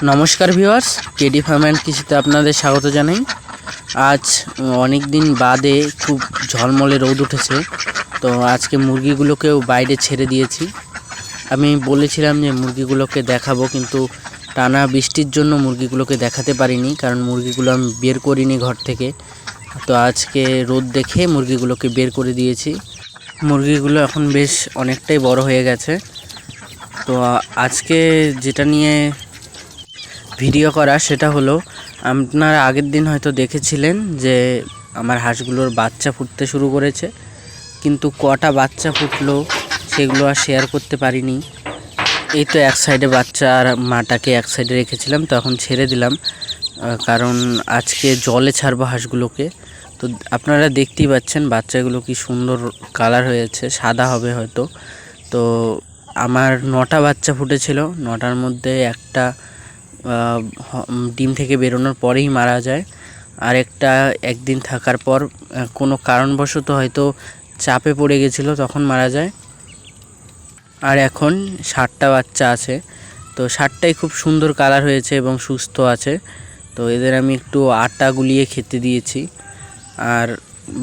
নমস্কার viewers, KD farm and কৃষিতে আপনাদের স্বাগত জানাই। আজ অনেক দিন বাদে খুব ঝলমলে রোদ উঠেছে, তো আজকে মুরগিগুলোকেও বাইরে ছেড়ে দিয়েছি। আমি বলেছিলাম যে মুরগিগুলোকে দেখাবো, কিন্তু টানা বৃষ্টির জন্য মুরগিগুলোকে দেখাতে পারিনি, কারণ মুরগিগুলো আমি বের করিনি ঘর থেকে। তো আজকে রোদ দেখে মুরগিগুলোকে বের করে দিয়েছি। মুরগিগুলো এখন বেশ অনেকটাই বড় হয়ে গেছে। তো আজকে যেটা নিয়ে ভিডিও করা সেটা হলো, আপনারা আগের দিন হয়তো দেখেছিলেন যে আমার হাঁসগুলোর বাচ্চা ফুটতে শুরু করেছে, কিন্তু কটা বাচ্চা ফুটলো সেগুলো আর শেয়ার করতে পারিনি। এই তো এক সাইডে বাচ্চা আর মাটাকে এক সাইডে রেখেছিলাম, তো এখন ছেড়ে দিলাম, কারণ আজকে জলে ছাড়বো হাঁসগুলোকে। তো আপনারা দেখতেই পাচ্ছেন বাচ্চাগুলো কি সুন্দর কালার হয়েছে, সাদা হবে হয়তো। তো আমার 9টা বাচ্চা ফুটেছিল, 9টার মধ্যে একটা ডিম থেকে বেরোনোর পরেই মারা যায়, আর একটা একদিন থাকার পর কোনো কারণবশত হয়তো চাপে পড়ে গেছিলো, তখন মারা যায়। আর এখন 60টা বাচ্চা আছে, তো 60টাই খুব সুন্দর কালার হয়েছে এবং সুস্থ আছে। তো এদের আমি একটু আটা গুলিয়ে খেতে দিয়েছি। আর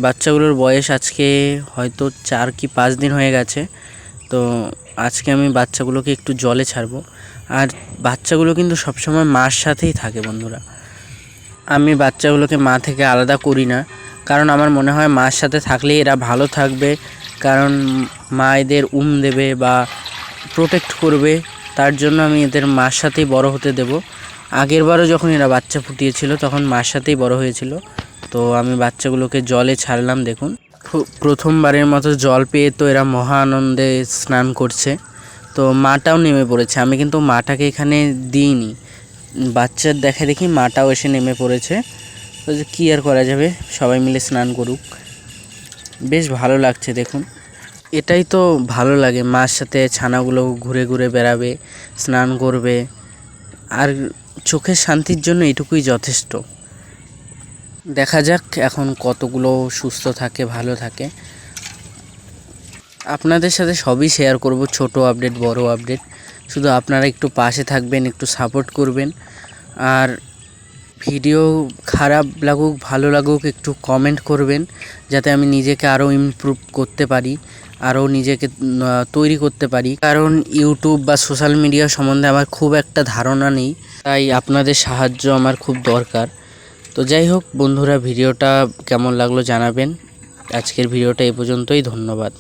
বাচ্চাগুলোর বয়স আজকে হয়তো 4 কি 5 দিন হয়ে গেছে। তো আজকে আমি বাচ্চাগুলোকে একটু জলে ছাড়বো। আর বাচ্চাগুলো কিন্তু সবসময় মার সাথেই থাকে বন্ধুরা। আমি বাচ্চাগুলোকে মা থেকে আলাদা করি না, কারণ আমার মনে হয় মার সাথে থাকলে এরা ভালো থাকবে, কারণ মা এদের দেবে বা প্রোটেক্ট করবে। তার জন্য আমি এদের মার সাথেই বড় হতে দেব। আগেরবারও যখন এরা বাচ্চা ফুটিয়েছিল তখন মার সাথেই বড় হয়েছিল। তো আমি বাচ্চাগুলোকে জলে ছাড়লাম। দেখুন, প্রথমবারের মতো জল পেয়ে তো এরা মহা আনন্দে স্নান করছে। তো মাটাও নেমে পড়েছে, আমি কিন্তু মাটাকে এখানে দিইনি, বাচ্চার দেখা দেখি মাটাও এসে নেমে পড়েছে। তো কী আর করা যাবে, সবাই মিলে স্নান করুক, বেশ ভালো লাগছে। দেখুন, এটাই তো ভালো লাগে, মার সাথে ছানাগুলো ঘুরে ঘুরে বেড়াবে, স্নান করবে, আর চোখের শান্তির জন্য এটুকুই যথেষ্ট। দেখা যাক এখন কতগুলো সুস্থ থাকে, ভালো থাকে। আপনাদের সাথে সবই শেয়ার করব, ছোট আপডেট বড় আপডেট। শুধু আপনারা একটু পাশে থাকবেন, একটু সাপোর্ট করবেন। আর ভিডিও খারাপ লাগুক ভালো লাগুক একটু কমেন্ট করবেন, যাতে আমি নিজেকে আরও ইমপ্রুভ করতে পারি, আরও নিজেকে তৈরি করতে পারি। কারণ ইউটিউব বা সোশ্যাল মিডিয়া সম্বন্ধে আমার খুব একটা ধারণা নেই, তাই আপনাদের সাহায্য আমার খুব দরকার। তো যাই হোক বন্ধুরা, ভিডিওটা কেমন লাগলো জানাবেন। আজকের ভিডিওটা এই পর্যন্তই, ধন্যবাদ।